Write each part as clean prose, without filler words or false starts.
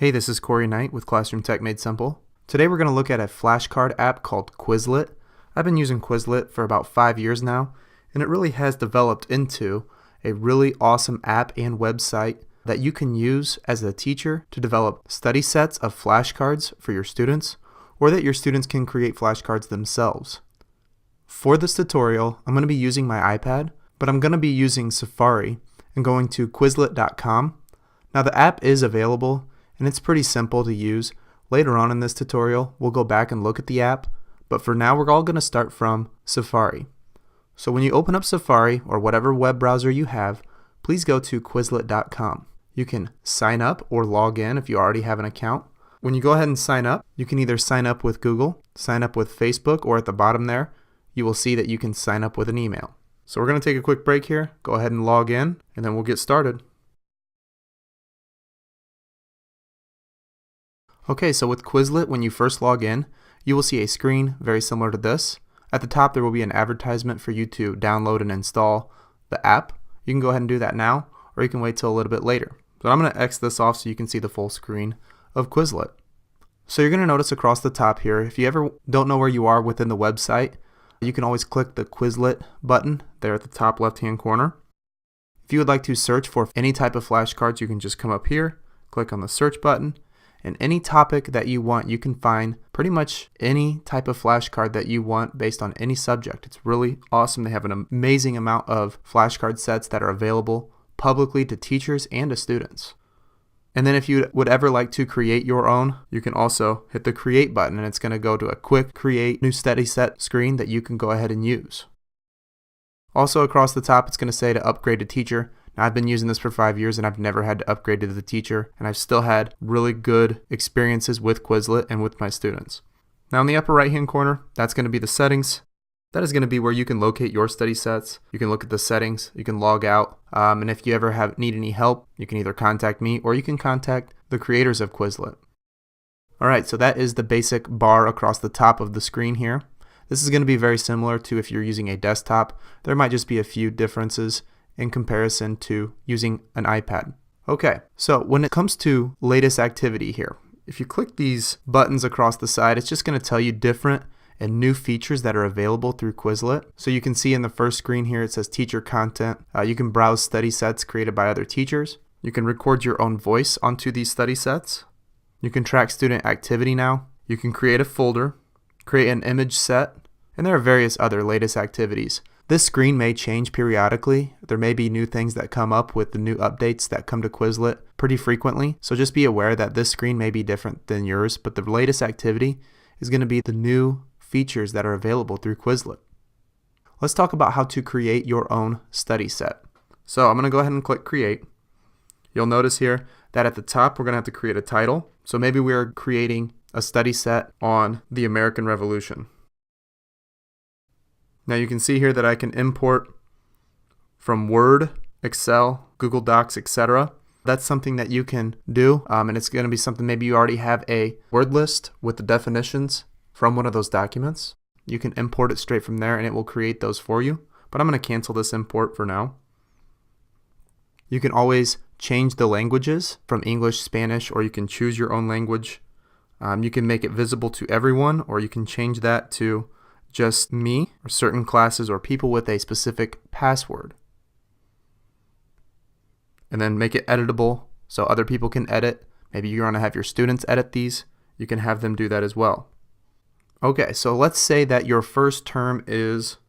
Hey, this is Corey Knight with Classroom Tech Made Simple. Today we're going to look at a flashcard app called Quizlet. I've been using Quizlet for about 5 years now, and it really has developed into a really awesome app and website that you can use as a teacher to develop study sets of flashcards for your students, or that your students can create flashcards themselves. For this tutorial, I'm going to be using my iPad, but I'm going to be using Safari and going to Quizlet.com. Now the app is available, and it's pretty simple to use. Later on in this tutorial, we'll go back and look at the app, but for now we're all going to start from Safari. So when you open up Safari or whatever web browser you have, please go to Quizlet.com. You can sign up or log in if you already have an account. When you go ahead and sign up, you can either sign up with Google, sign up with Facebook, or at the bottom there, you will see that you can sign up with an email. So we're going to take a quick break here, go ahead and log in, and then we'll get started. Okay, so with Quizlet, when you first log in, you will see a screen very similar to this. At the top, there will be an advertisement for you to download and install the app. You can go ahead and do that now, or you can wait till a little bit later. But I'm going to X this off so you can see the full screen of Quizlet. So you're going to notice across the top here, if you ever don't know where you are within the website, you can always click the Quizlet button there at the top left-hand corner. If you would like to search for any type of flashcards, you can just come up here, click on the search button, and any topic that you want, you can find pretty much any type of flashcard that you want based on any subject. It's really awesome. They have an amazing amount of flashcard sets that are available publicly to teachers and to students. And then if you would ever like to create your own, you can also hit the create button, and it's going to go to a quick create new study set screen that you can go ahead and use. Also across the top, it's going to say to upgrade to teacher. Now, I've been using this for 5 years and I've never had to upgrade to the teacher, and I've still had really good experiences with Quizlet and with my students. Now in the upper right hand corner, that's going to be the settings. That is going to be where you can locate your study sets. You can look at the settings, you can log out, and if you ever need any help, you can either contact me or you can contact the creators of Quizlet. Alright, so that is the basic bar across the top of the screen here. This is going to be very similar to if you're using a desktop. There might just be a few differences in comparison to using an iPad. Okay, so when it comes to latest activity here, if you click these buttons across the side, it's just going to tell you different and new features that are available through Quizlet. So you can see in the first screen here, it says teacher content. You can browse study sets created by other teachers. You can record your own voice onto these study sets. You can track student activity now. You can create a folder, create an image set, and there are various other latest activities. This screen may change periodically. There may be new things that come up with the new updates that come to Quizlet pretty frequently. So just be aware that this screen may be different than yours, but the latest activity is going to be the new features that are available through Quizlet. Let's talk about how to create your own study set. So I'm going to go ahead and click create. You'll notice here that at the top we're going to have to create a title. So maybe we're creating a study set on the American Revolution. Now you can see here that I can import from Word, Excel, Google Docs, etc. That's something that you can do, and it's going to be something maybe you already have a word list with the definitions from one of those documents. You can import it straight from there and it will create those for you, but I'm going to cancel this import for now. You can always change the languages from English, Spanish, or you can choose your own language. You can make it visible to everyone, or you can change that to just me or certain classes or people with a specific password. And then make it editable so other people can edit. Maybe you want to have your students edit these. You can have them do that as well. Okay, so let's say that your first term is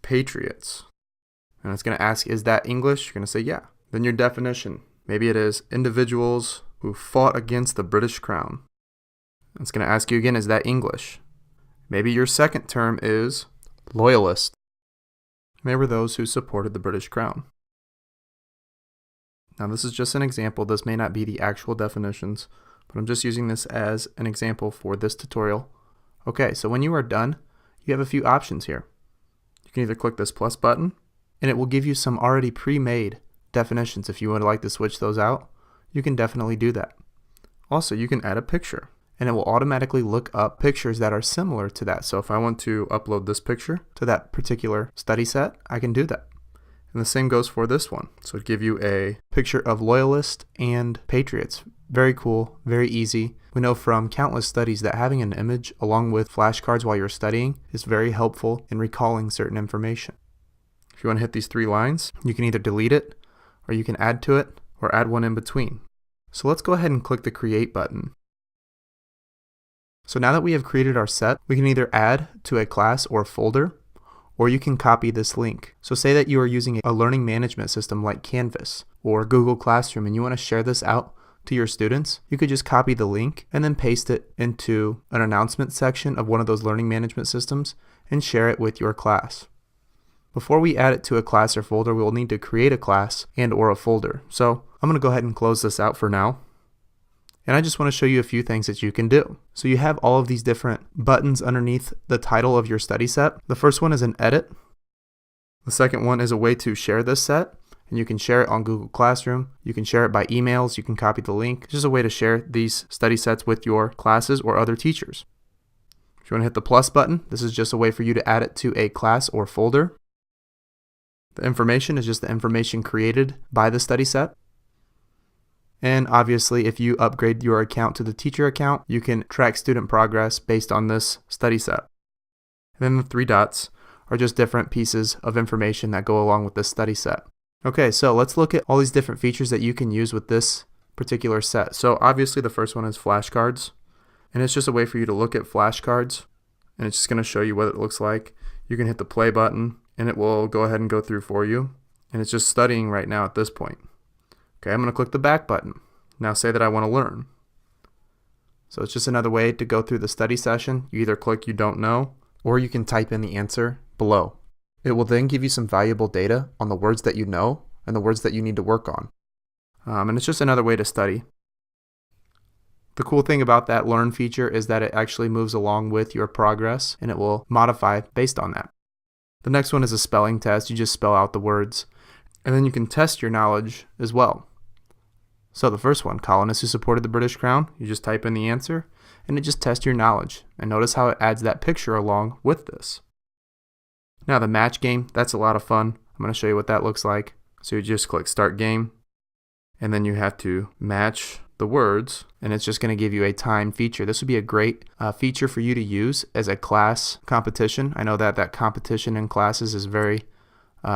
Patriots. And it's going to ask, is that English? You're going to say, yeah. Then your definition. Maybe it is individuals who fought against the British Crown. It's going to ask you again, is that English? Maybe your second term is loyalist. They were those who supported the British Crown. Now this is just an example. This may not be the actual definitions, but I'm just using this as an example for this tutorial. Okay, so when you are done, you have a few options here. You can either click this plus button, and it will give you some already pre-made definitions. If you would like to switch those out, you can definitely do that. Also, you can add a picture, and it will automatically look up pictures that are similar to that. So if I want to upload this picture to that particular study set, I can do that. And the same goes for this one. So it'd give you a picture of loyalists and patriots. Very cool, very easy. We know from countless studies that having an image along with flashcards while you're studying is very helpful in recalling certain information. If you want to hit these 3 lines, you can either delete it, or you can add to it, or add one in between. So let's go ahead and click the Create button. So now that we have created our set, we can either add to a class or folder, or you can copy this link. So say that you are using a learning management system like Canvas or Google Classroom and you want to share this out to your students, you could just copy the link and then paste it into an announcement section of one of those learning management systems and share it with your class. Before we add it to a class or folder, we will need to create a class and or a folder. So I'm going to go ahead and close this out for now. And I just want to show you a few things that you can do. So you have all of these different buttons underneath the title of your study set. The first one is an edit. The second one is a way to share this set. And you can share it on Google Classroom. You can share it by emails. You can copy the link. It's just a way to share these study sets with your classes or other teachers. If you want to hit the plus button, this is just a way for you to add it to a class or folder. The information is just the information created by the study set. And obviously, if you upgrade your account to the teacher account, you can track student progress based on this study set. And then the 3 dots are just different pieces of information that go along with this study set. Okay, so let's look at all these different features that you can use with this particular set. So obviously the first one is flashcards, and it's just a way for you to look at flashcards, and it's just going to show you what it looks like. You can hit the play button, and it will go ahead and go through for you, and it's just studying right now at this point. Okay, I'm going to click the back button. Now say that I want to learn. So it's just another way to go through the study session. You either click you don't know, or you can type in the answer below. It will then give you some valuable data on the words that you know and the words that you need to work on. And it's just another way to study. The cool thing about that learn feature is that it actually moves along with your progress and it will modify based on that. The next one is a spelling test. You just spell out the words. And then you can test your knowledge as well. So the first one, colonists who supported the British Crown, you just type in the answer and it just tests your knowledge. And notice how it adds that picture along with this. Now the match game, that's a lot of fun. I'm going to show you what that looks like. So you just click start game and then you have to match the words and it's just going to give you a time feature. This would be a great feature for you to use as a class competition. I know that competition in classes is very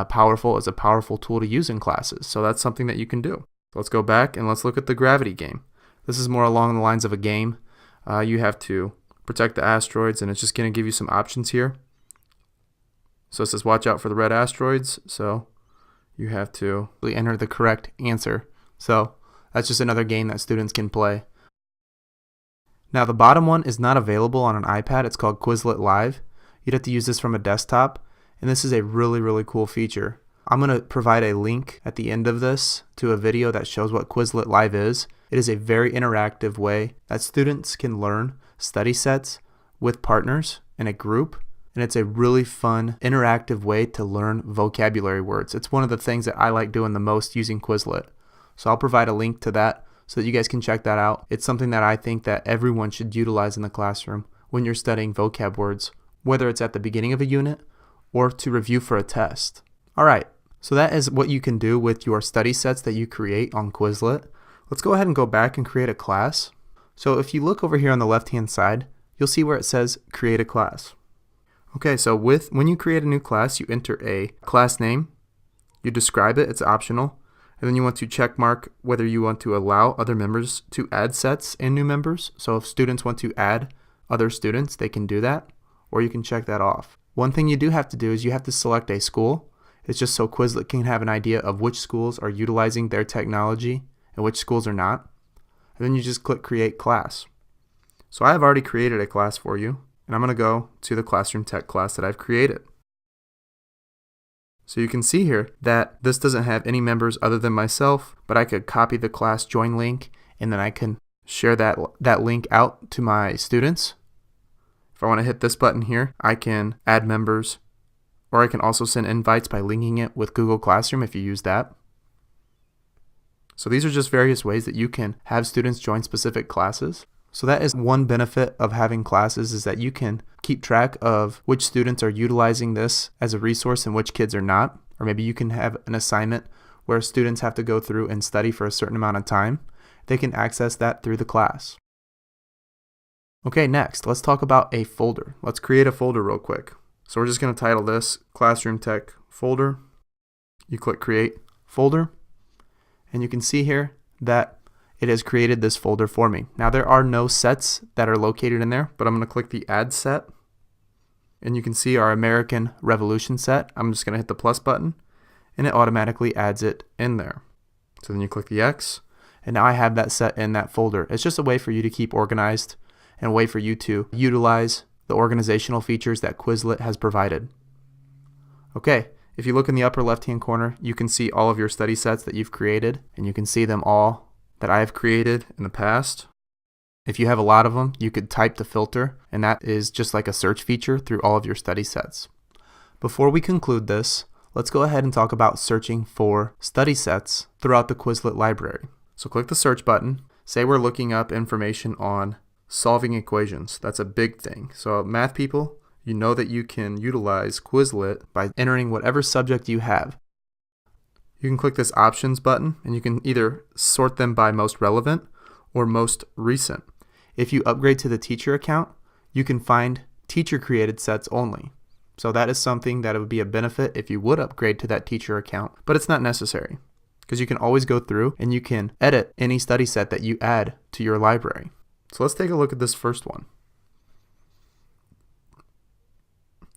powerful. It's a powerful tool to use in classes. So that's something that you can do. Let's go back and let's look at the gravity game. This is more along the lines of a game. You have to protect the asteroids and it's just going to give you some options here. So it says watch out for the red asteroids. So you have to enter the correct answer. So that's just another game that students can play. Now the bottom one is not available on an iPad. It's called Quizlet Live. You'd have to use this from a desktop. And this is a really, really cool feature. I'm going to provide a link at the end of this to a video that shows what Quizlet Live is. It is a very interactive way that students can learn study sets with partners in a group. And it's a really fun, interactive way to learn vocabulary words. It's one of the things that I like doing the most using Quizlet. So I'll provide a link to that so that you guys can check that out. It's something that I think that everyone should utilize in the classroom when you're studying vocab words, whether it's at the beginning of a unit or to review for a test. Alright, so that is what you can do with your study sets that you create on Quizlet. Let's go ahead and go back and create a class. So if you look over here on the left hand side, you'll see where it says create a class. Okay, so when you create a new class, you enter a class name, you describe it, it's optional, and then you want to check mark whether you want to allow other members to add sets and new members. So if students want to add other students, they can do that, or you can check that off. One thing you do have to do is you have to select a school. It's just so Quizlet can have an idea of which schools are utilizing their technology and which schools are not. And then you just click create class. So I have already created a class for you. And I'm going to go to the Classroom Tech class that I've created. So you can see here that this doesn't have any members other than myself, but I could copy the class join link and then I can share that link out to my students. If I want to hit this button here, I can add members, or I can also send invites by linking it with Google Classroom if you use that. So these are just various ways that you can have students join specific classes. So that is one benefit of having classes, is that you can keep track of which students are utilizing this as a resource and which kids are not. or maybe you can have an assignment where students have to go through and study for a certain amount of time, they can access that through the class. Okay, next, let's talk about a folder. Let's create a folder real quick. So we're just going to title this Classroom Tech Folder. You click Create Folder, and you can see here that it has created this folder for me. Now there are no sets that are located in there, but I'm going to click the Add Set, and you can see our American Revolution set. I'm just going to hit the plus button, and it automatically adds it in there. So then you click the X, and now I have that set in that folder. It's just a way for you to keep organized and a way for you to utilize the organizational features that Quizlet has provided. Okay, if you look in the upper left-hand corner, you can see all of your study sets that you've created, and you can see them all that I have created in the past. If you have a lot of them, you could type the filter, and that is just like a search feature through all of your study sets. Before we conclude this, let's go ahead and talk about searching for study sets throughout the Quizlet library. So click the search button. Say we're looking up information on solving equations. That's a big thing. So math people, you know that you can utilize Quizlet by entering whatever subject you have. You can click this options button, and you can either sort them by most relevant or most recent. If you upgrade to the teacher account, you can find teacher created sets only. So that is something that would be a benefit if you would upgrade to that teacher account, but it's not necessary because you can always go through and you can edit any study set that you add to your library. So let's take a look at this first one.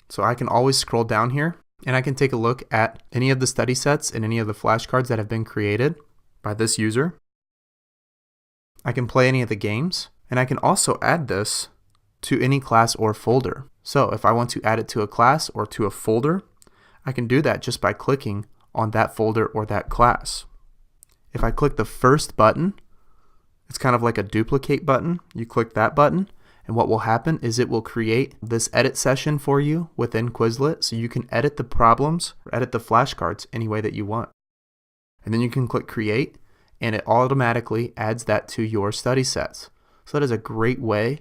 So I can always scroll down here and I can take a look at any of the study sets and any of the flashcards that have been created by this user. I can play any of the games, and I can also add this to any class or folder. So if I want to add it to a class or to a folder, I can do that just by clicking on that folder or that class. If I click the first button, it's kind of like a duplicate button. You click that button, and what will happen is it will create this edit session for you within Quizlet, so you can edit the problems or edit the flashcards any way that you want. And then you can click Create, and it automatically adds that to your study sets. So that is a great way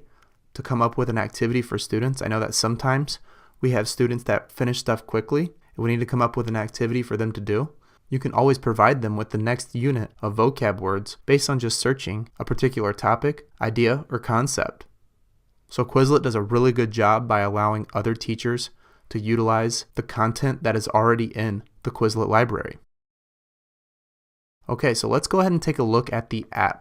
to come up with an activity for students. I know that sometimes we have students that finish stuff quickly, and we need to come up with an activity for them to do. You can always provide them with the next unit of vocab words based on just searching a particular topic, idea, or concept. So Quizlet does a really good job by allowing other teachers to utilize the content that is already in the Quizlet library. Okay, so let's go ahead and take a look at the app.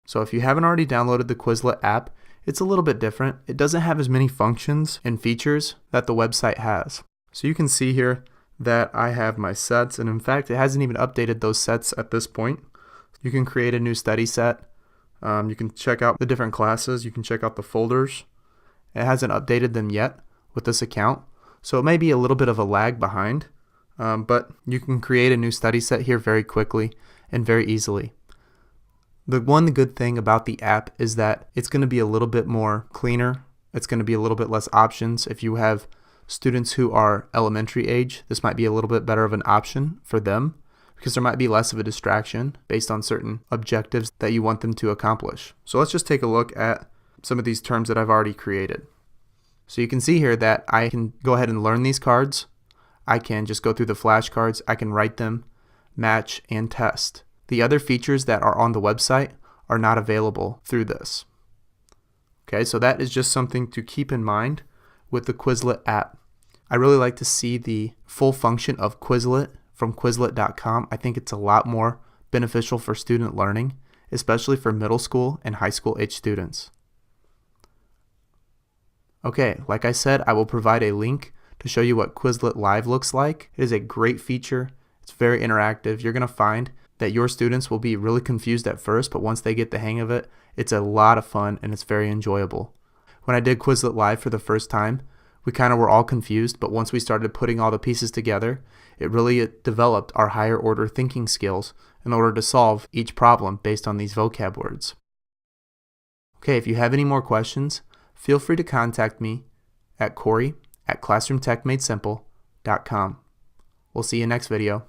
So if you haven't already downloaded the Quizlet app, it's a little bit different. It doesn't have as many functions and features that the website has. So you can see here that I have my sets, and in fact, it hasn't even updated those sets at this point. You can create a new study set. You can check out the different classes. You can check out the folders. It hasn't updated them yet with this account, so it may be a little bit of a lag behind, but you can create a new study set here very quickly and very easily. The one good thing about the app is that it's going to be a little bit more cleaner. It's going to be a little bit less options. If you have students who are elementary age, this might be a little bit better of an option for them because there might be less of a distraction based on certain objectives that you want them to accomplish. So let's just take a look at some of these terms that I've already created. So you can see here that I can go ahead and learn these cards. I can just go through the flashcards. I can write them, match, and test. The other features that are on the website are not available through this. Okay, so that is just something to keep in mind with the Quizlet app. I really like to see the full function of Quizlet from Quizlet.com. I think it's a lot more beneficial for student learning, especially for middle school and high school age students. Okay, like I said, I will provide a link to show you what Quizlet Live looks like. It is a great feature. It's very interactive. You're going to find that your students will be really confused at first, but once they get the hang of it, it's a lot of fun and it's very enjoyable. When I did Quizlet Live for the first time, we kind of were all confused, but once we started putting all the pieces together, it really developed our higher order thinking skills in order to solve each problem based on these vocab words. Okay, if you have any more questions, feel free to contact me at Corey@classroomtechmadesimple.com. We'll see you next video.